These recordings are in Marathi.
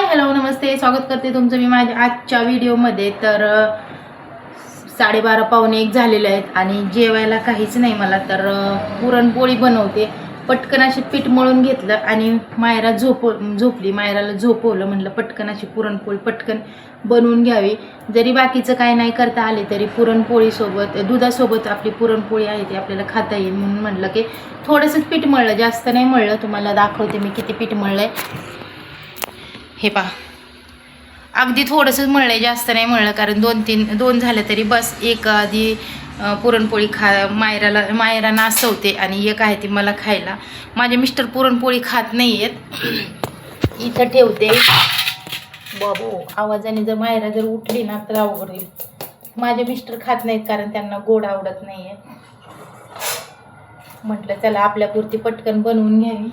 हॅलो नमस्ते, स्वागत करते तुमचं मी माझ्या आजच्या व्हिडिओमध्ये। तर 12:30 पावणे 1 झालेले आहेत आणि जेवायला काहीच नाही मला। तर पुरणपोळी बनवते। पटकन अशी पीठ मळून घेतलं आणि मायरा झोपली, मायराला झोपवलं। म्हणलं पटकन अशी पुरणपोळी पटकन बनवून घ्यावी। जरी बाकीचं काय नाही करता आले तरी पुरणपोळीसोबत दुधासोबत आपली पुरणपोळी आहे ती आपल्याला खाता येईल म्हणून म्हटलं की थोडंसंच पीठ मळलं, जास्त नाही मळलं। तुम्हाला दाखवते मी किती पीठ मळलं आहे। हे पहा, अगदी थोडंसंच मळलंय, जास्त नाही मळलं, कारण दोन झालं तरी बस। एक आधी पुरणपोळी मायरा नाचवते आणि एक आहे ती मला खायला। माझे मिस्टर पुरणपोळी खात नाही आहेत। इथं ठेवते बाबू, आवाजाने जर मायरा जर उठली ना तर अवघड होईल। माझे मिस्टर खात नाहीत कारण त्यांना गोड आवडत नाही आहे। म्हटलं चला आपल्यापुरती पटकन बनवून घ्यावी।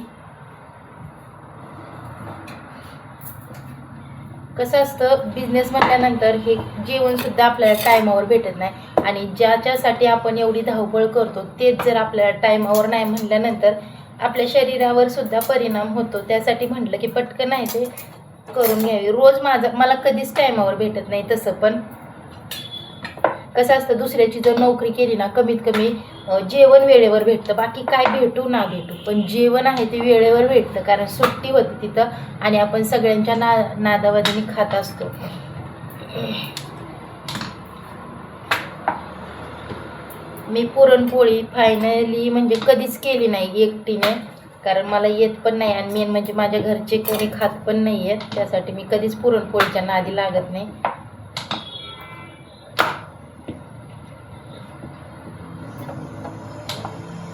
कसं असतं, बिझनेस म्हटल्यानंतर हे जेवणसुद्धा आपल्याला टायमावर भेटत नाही आणि ज्याच्यासाठी आपण एवढी धावपळ करतो तेच जर आपल्याला टायमावर नाही म्हटल्यानंतर आपल्या शरीरावर सुद्धा परिणाम होतो। त्यासाठी म्हटलं की पटकन आहे ते करून घ्यावी। रोज मला कधीच टायमावर भेटत नाही। तसं पण कसं असतं, दुसऱ्याची जर नोकरी केली ना कमीत कमी जेवण वेळेवर भेटतं, बाकी काय भेटू ना भेटू पण जेवण आहे ते वेळेवर भेटतं, कारण सुट्टी होती तिथं आणि आपण सगळ्यांच्या नादावादाने खात असतो। मी पुरणपोळी फायनली म्हणजे कधीच केली नाही एकटीने, कारण मला येत पण नाही आणि मेन म्हणजे माझ्या घरचे कोणी खात पण नाही आहेत। त्यासाठी मी कधीच पुरणपोळीच्या नादी लागत नाही।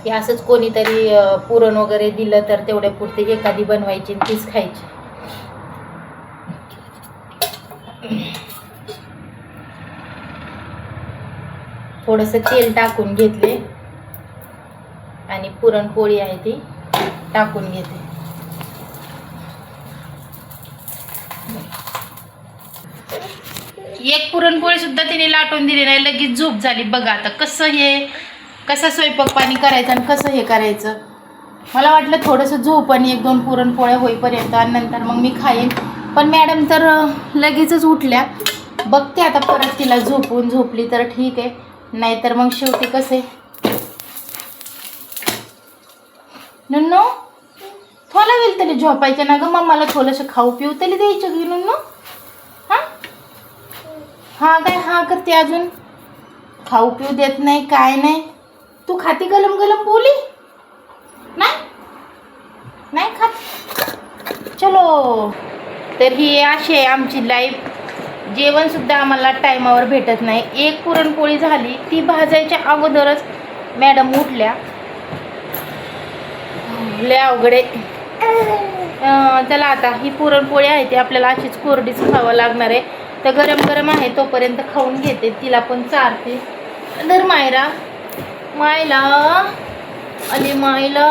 की असंच कोणीतरी पुरण वगैरे दिलं तर तेवढ्या पुरते एखादी बनवायची आणि तीच खायची। थोडंसं तेल टाकून घेतले आणि पुरणपोळी आहे ती टाकून घेते। एक पुरणपोळी सुद्धा तिने लाटून दिली नाही, लगेच झोप झाली। बघा आता कसं स्वयंपाक पाणी करायचं आणि कसं हे करायचं। मला वाटलं थोडंसं झोप आणि 1-2 पुरणपोळ्या होईपर्यंत आणि नंतर मग मी खाईन, पण मॅडम तर लगेचच उठल्या। बघते आता परत तिला झोपली तर ठीक आहे, नाहीतर मग शेवटी कसे नुन्नू थोडा वेळ तरी झोपायचं ना ग, मम्माला थोडंसं खाऊ पिऊ तरी द्यायचं की नुन्नू। हा काय हा करते, अजून खाऊ पिऊ देत नाही काय नाही। तू खाती गलम गलम पोळी? नाही खात। चलो, तर ही अशी आहे आमची लाईफ। जेवण सुद्धा आम्हाला टायमावर भेटत नाही। एक पुरणपोळी झाली ती भाजायच्या अगोदरच मॅडम उठल्या, लय अवघडे। चला आता ही पुरणपोळी आहे ती आपल्याला अशीच कोरडीच खावं लागणार आहे। तर गरम गरम आहे तोपर्यंत खाऊन घेते, तिला पण चारते। तर मायला अली मायला,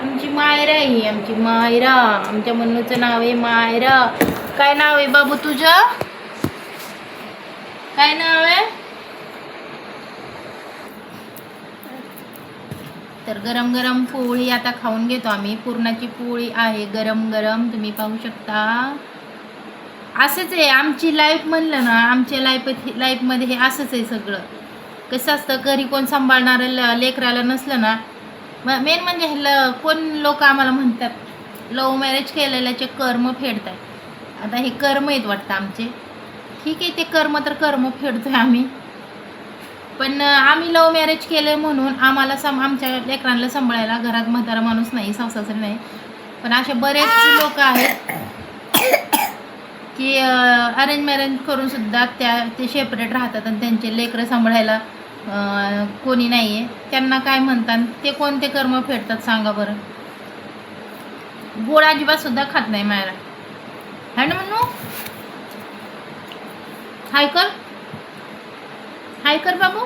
आमची मायरा आहे ही, आमची मायरा। आमच्या मन्नूचं नाव आहे मायरा। काय नाव आहे बाबू तुझं? काय नाव आहे? तर गरम गरम पोळी आता खाऊन घेतो आम्ही। पुरणाची पोळी आहे गरम गरम, तुम्ही पाहू शकता। असंच आहे आमची लाईफ म्हणलं ना, आमच्या लाईफमध्ये हे असंच आहे सगळं। कसं असतं, घरी कोण सांभाळणारं लेकराला नसलं ना, मेन म्हणजे कोण लोक आम्हाला म्हणतात लव्ह मॅरेज केलेल्याचे कर्म फेडताय। आता हे कर्म आहेत वाटतं आमचे, ठीक आहे, ते कर्म तर कर्म फेडतोय आम्ही। पण आम्ही लव्ह मॅरेज केलं म्हणून आम्हाला आमच्या लेकरांना सांभाळायला घरात म्हातारा माणूस नाही, सासू नाही। पण असे बरेच लोक आहेत की अरेंज मॅरेज करून सुद्धा ते सेपरेट राहतात आणि त्यांचे लेकरं सांभाळायला कोणी नाही आहे। त्यांना काय म्हणतात, ते कोणते कर्म फेडतात सांगा बरं। गोड अजिबात सुद्धा खात नाही मायरा, है ना म्हणू? हाय कर बाबू।